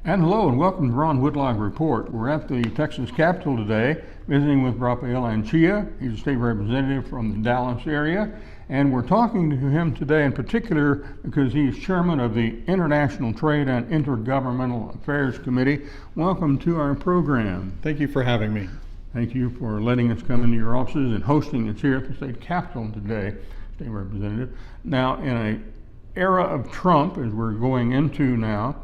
And hello and welcome to Ron Whitlock Report. We're at the Texas Capitol today visiting with Raphael Anchia. He's a state representative from the Dallas area. And we're talking to him today in particular because he's chairman of the International Trade and Intergovernmental Affairs Committee. Welcome to our program. Thank you for having me. Thank you for letting us come into your offices and hosting us here at the state Capitol today, State Representative. Now, in an era of Trump, as we're going into now,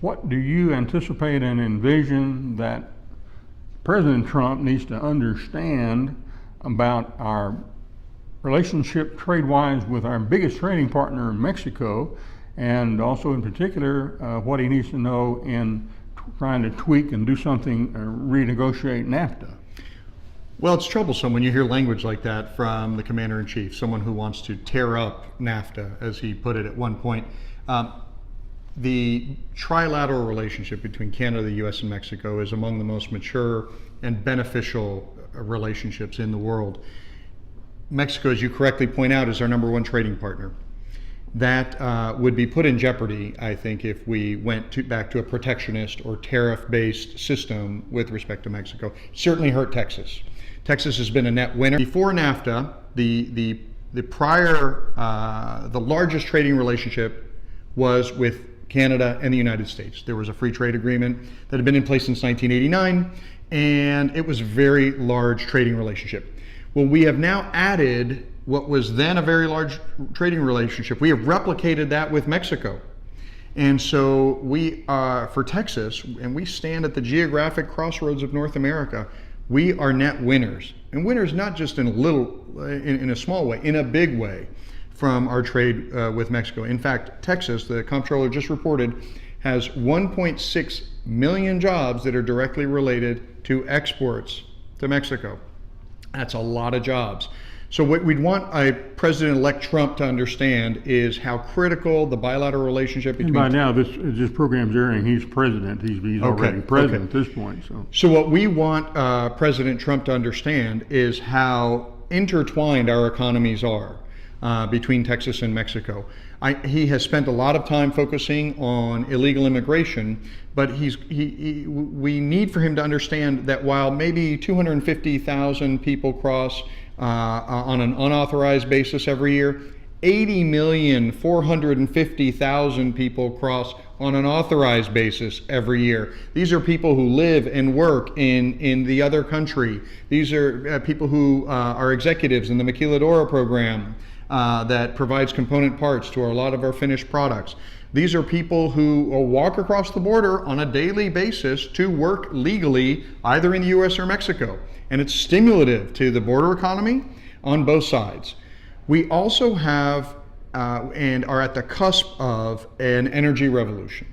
what do you anticipate and envision that President Trump needs to understand about our relationship trade-wise with our biggest trading partner, Mexico, and also in particular what he needs to know in trying to tweak and do something, renegotiate NAFTA? Well, it's troublesome when you hear language like that from the Commander-in-Chief, someone who wants to tear up NAFTA, as he put it at one point. The trilateral relationship between Canada, the U.S., and Mexico is among the most mature and beneficial relationships in the world. Mexico, as you correctly point out, is our number one trading partner. That would be put in jeopardy, I think, if we went back to a protectionist or tariff-based system with respect to Mexico. It certainly hurt Texas. Texas has been a net winner. Before NAFTA, the largest trading relationship was with Canada and the United States. There was a free trade agreement that had been in place since 1989, and it was a very large trading relationship. Well, we have now added what was then a very large trading relationship. We have replicated that with Mexico. And so we are, for Texas, and we stand at the geographic crossroads of North America, we are net winners. And winners not just in a small way, in a big way, from our trade with Mexico. In fact, Texas, the comptroller just reported, has 1.6 million jobs that are directly related to exports to Mexico. That's a lot of jobs. So what we'd want President-elect Trump to understand is how critical the bilateral relationship between... And by now, this program's airing, he's president. He's already president at this point. So what we want President Trump to understand is how intertwined our economies are. Between Texas and Mexico. He has spent a lot of time focusing on illegal immigration, but we need for him to understand that while maybe 250,000 people cross on an unauthorized basis every year, 80,450,000 people cross on an authorized basis every year. These are people who live and work in the other country. These are people who are executives in the Maquiladora program. That provides component parts to a lot of our finished products. These are people who walk across the border on a daily basis to work legally either in the U.S. or Mexico. And it's stimulative to the border economy on both sides. We also have and are at the cusp of an energy revolution.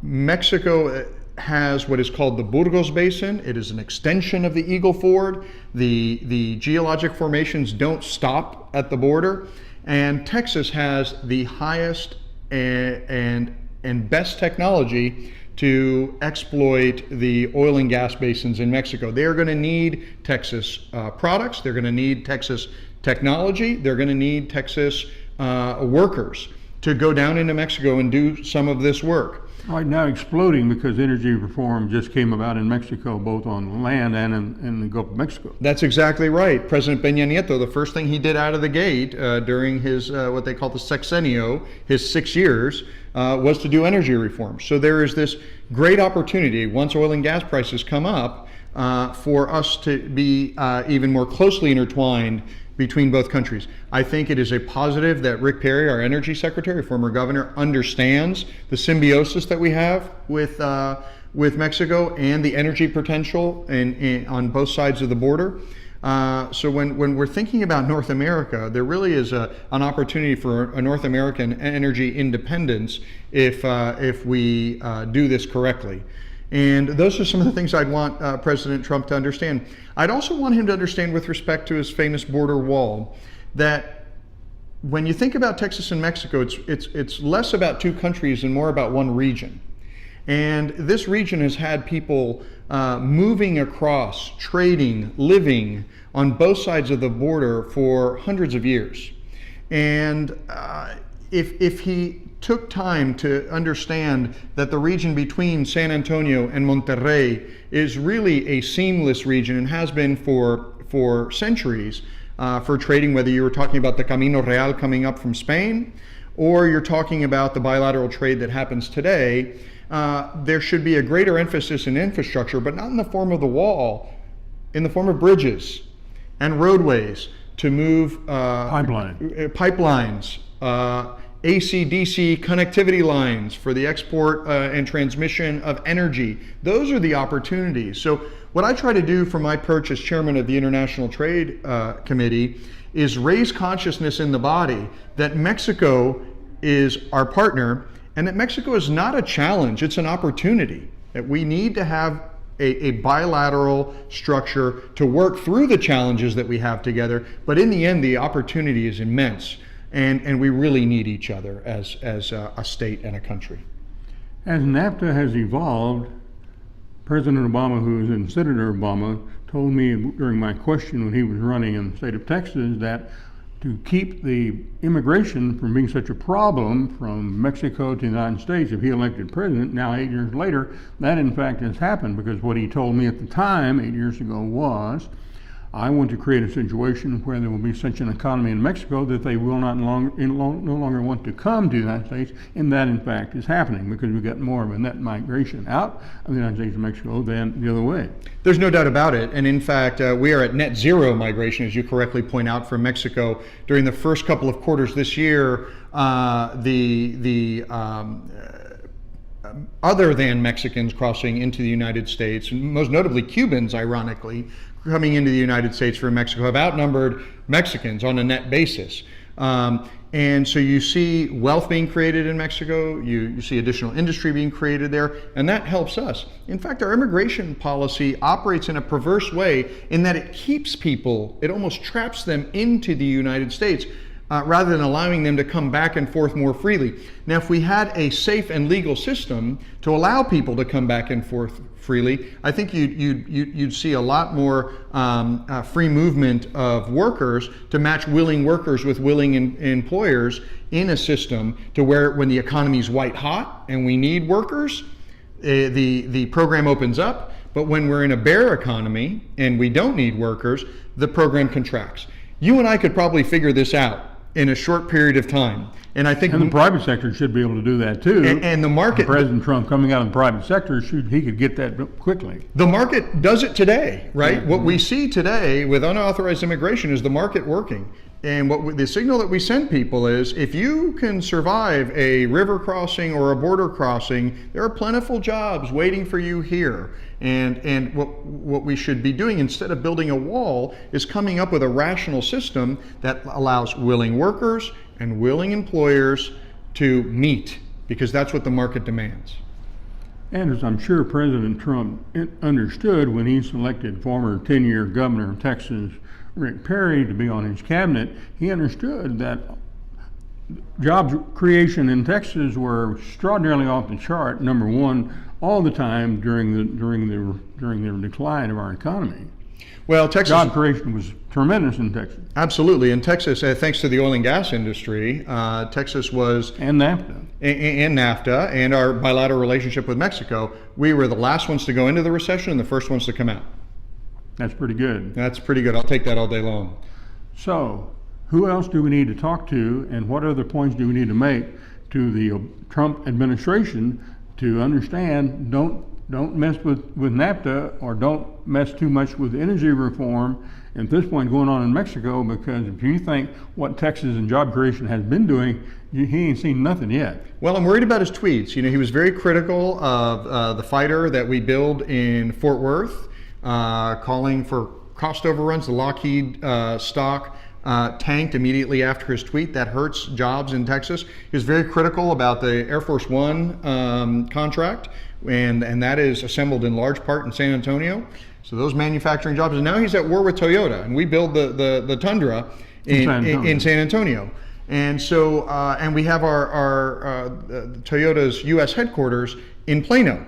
Mexico has what is called the Burgos Basin. It is an extension of the Eagle Ford. The geologic formations don't stop at the border. And Texas has the highest and best technology to exploit the oil and gas basins in Mexico. They're going to need Texas products. They're going to need Texas technology. They're going to need Texas workers to go down into Mexico and do some of this work. Right now exploding because energy reform just came about in Mexico, both on land and in the Gulf of Mexico. That's exactly right. President Peña Nieto, the first thing he did out of the gate during his what they call the sexenio, his 6 years, was to do energy reform. So there is this great opportunity, once oil and gas prices come up, for us to be even more closely intertwined between both countries. I think it is a positive that Rick Perry, our energy secretary, former governor, understands the symbiosis that we have with Mexico and the energy potential on both sides of the border. So when we're thinking about North America, there really is an opportunity for a North American energy independence if we do this correctly. And those are some of the things I'd want President Trump to understand. I'd also want him to understand, with respect to his famous border wall, that when you think about Texas and Mexico, it's less about two countries and more about one region. And this region has had people moving across, trading, living on both sides of the border for hundreds of years. And if he took time to understand that the region between San Antonio and Monterrey is really a seamless region and has been for centuries for trading, whether you were talking about the Camino Real coming up from Spain, or you're talking about the bilateral trade that happens today. There should be a greater emphasis in infrastructure, but not in the form of the wall, in the form of bridges and roadways to move pipelines, AC/DC connectivity lines for the export and transmission of energy. Those are the opportunities. So what I try to do for my perch as chairman of the International Trade Committee is raise consciousness in the body that Mexico is our partner and that Mexico is not a challenge, it's an opportunity. That we need to have a bilateral structure to work through the challenges that we have together, but in the end the opportunity is immense. And we really need each other as a state and a country. As NAFTA has evolved, President Obama, and Senator Obama, told me during my question when he was running in the state of Texas that to keep the immigration from being such a problem from Mexico to the United States, if he elected president, now 8 years later, that in fact has happened, because what he told me at the time, 8 years ago, was, I want to create a situation where there will be such an economy in Mexico that they will no longer want to come to the United States, and that in fact is happening because we've got more of a net migration out of the United States and Mexico than the other way. There's no doubt about it, and in fact we are at net zero migration, as you correctly point out, from Mexico. During the first couple of quarters this year, other than Mexicans crossing into the United States, and most notably Cubans, ironically, coming into the United States from Mexico, have outnumbered Mexicans on a net basis. And so you see wealth being created in Mexico, you see additional industry being created there, and that helps us. In fact, our immigration policy operates in a perverse way in that it keeps people, it almost traps them into the United States, rather than allowing them to come back and forth more freely. Now, if we had a safe and legal system to allow people to come back and forth freely, I think you'd see a lot more free movement of workers to match willing workers with willing employers in a system to where when the economy's white hot and we need workers, the program opens up. But when we're in a bare economy and we don't need workers, the program contracts. You and I could probably figure this out in a short period of time. And I think the private sector should be able to do that too. And the market, President Trump coming out of the private sector, he could get that quickly. The market does it today, right? Mm-hmm. What we see today with unauthorized immigration is the market working. And the signal that we send people is, if you can survive a river crossing or a border crossing, there are plentiful jobs waiting for you here. And what we should be doing, instead of building a wall, is coming up with a rational system that allows willing workers and willing employers to meet, because that's what the market demands. And as I'm sure President Trump understood when he selected former 10-year governor of Texas, Rick Perry, to be on his cabinet, he understood that job creation in Texas were extraordinarily off the chart, number one, all the time during the decline of our economy. Well, Texas job creation was tremendous in Texas. Absolutely. In Texas, thanks to the oil and gas industry, Texas was... And NAFTA. And NAFTA, and our bilateral relationship with Mexico, we were the last ones to go into the recession and the first ones to come out. That's pretty good. That's pretty good. I'll take that all day long. So, who else do we need to talk to, and what other points do we need to make to the Trump administration to understand, don't mess with NAFTA, or don't mess too much with energy reform at this point going on in Mexico, because if you think what Texas and job creation has been doing, he ain't seen nothing yet. Well, I'm worried about his tweets. You know, he was very critical of the fighter that we build in Fort Worth, calling for cost overruns. The Lockheed stock tanked immediately after his tweet. That hurts jobs in Texas. He was very critical about the Air Force One contract, and that is assembled in large part in San Antonio. So those manufacturing jobs, and now he's at war with Toyota, and we build the Tundra in San Antonio. And so, and we have our Toyota's U.S. headquarters in Plano.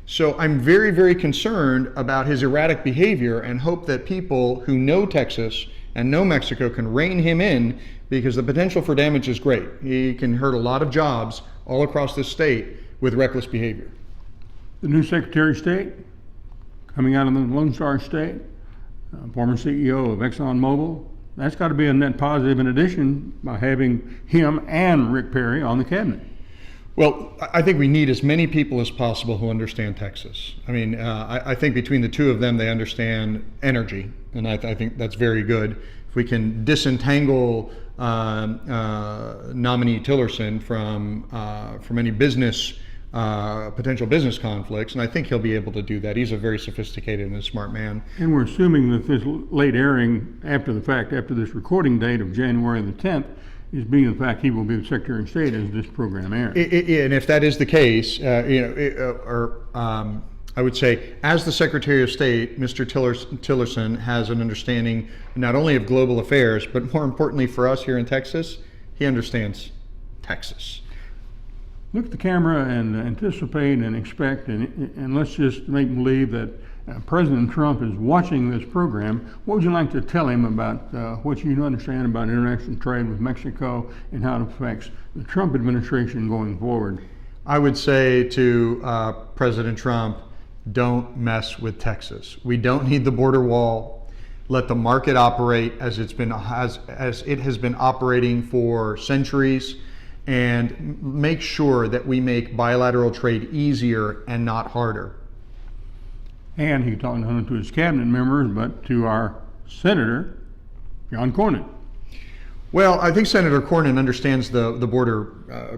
So I'm very, very concerned about his erratic behavior, and hope that people who know Texas and know Mexico can rein him in, because the potential for damage is great. He can hurt a lot of jobs all across the state with reckless behavior. The new Secretary of State, coming out of the Lone Star State, former CEO of ExxonMobil, that's got to be a net positive in addition by having him and Rick Perry on the cabinet. Well, I think we need as many people as possible who understand Texas. I mean, I think between the two of them, they understand energy, and I think that's very good. If we can disentangle nominee Tillerson from any potential business conflicts, and I think he'll be able to do that. He's a very sophisticated and smart man. And we're assuming that this late airing after the fact, after this recording date of January the 10th, is being the fact he will be the Secretary of State as this program airs. And if that is the case, I would say, as the Secretary of State, Mr. Tillerson has an understanding not only of global affairs, but more importantly for us here in Texas, he understands Texas. Look at the camera and anticipate and expect, and let's just make believe that President Trump is watching this program. What would you like to tell him about what you understand about international trade with Mexico and how it affects the Trump administration going forward? I would say to President Trump, don't mess with Texas. We don't need the border wall. Let the market operate as it has been operating for centuries, and make sure that we make bilateral trade easier and not harder. And he talked not only to his cabinet members, but to our Senator, John Cornyn. Well, I think Senator Cornyn understands the border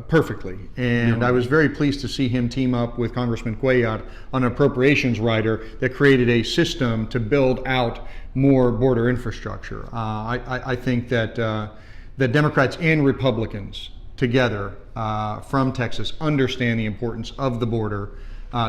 perfectly, and I was very pleased to see him team up with Congressman Cuellar on an appropriations rider that created a system to build out more border infrastructure. I think that the Democrats and Republicans together from Texas understand the importance of the border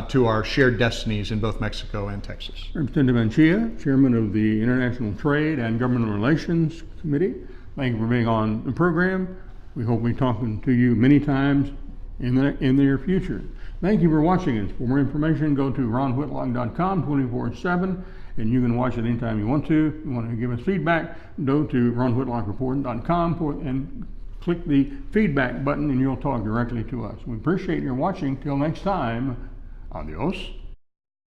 to our shared destinies in both Mexico and Texas. Representative Anchia, Chairman of the International Trade and Government Relations Committee, thank you for being on the program. We hope we'll be talking to you many times in the near future. Thank you for watching us. For more information, go to ronwhitlock.com 24/7, and you can watch it anytime you want to. If you want to give us feedback, go to ronwhitlockreport.com and click the feedback button, and you'll talk directly to us. We appreciate your watching. Till next time, adios.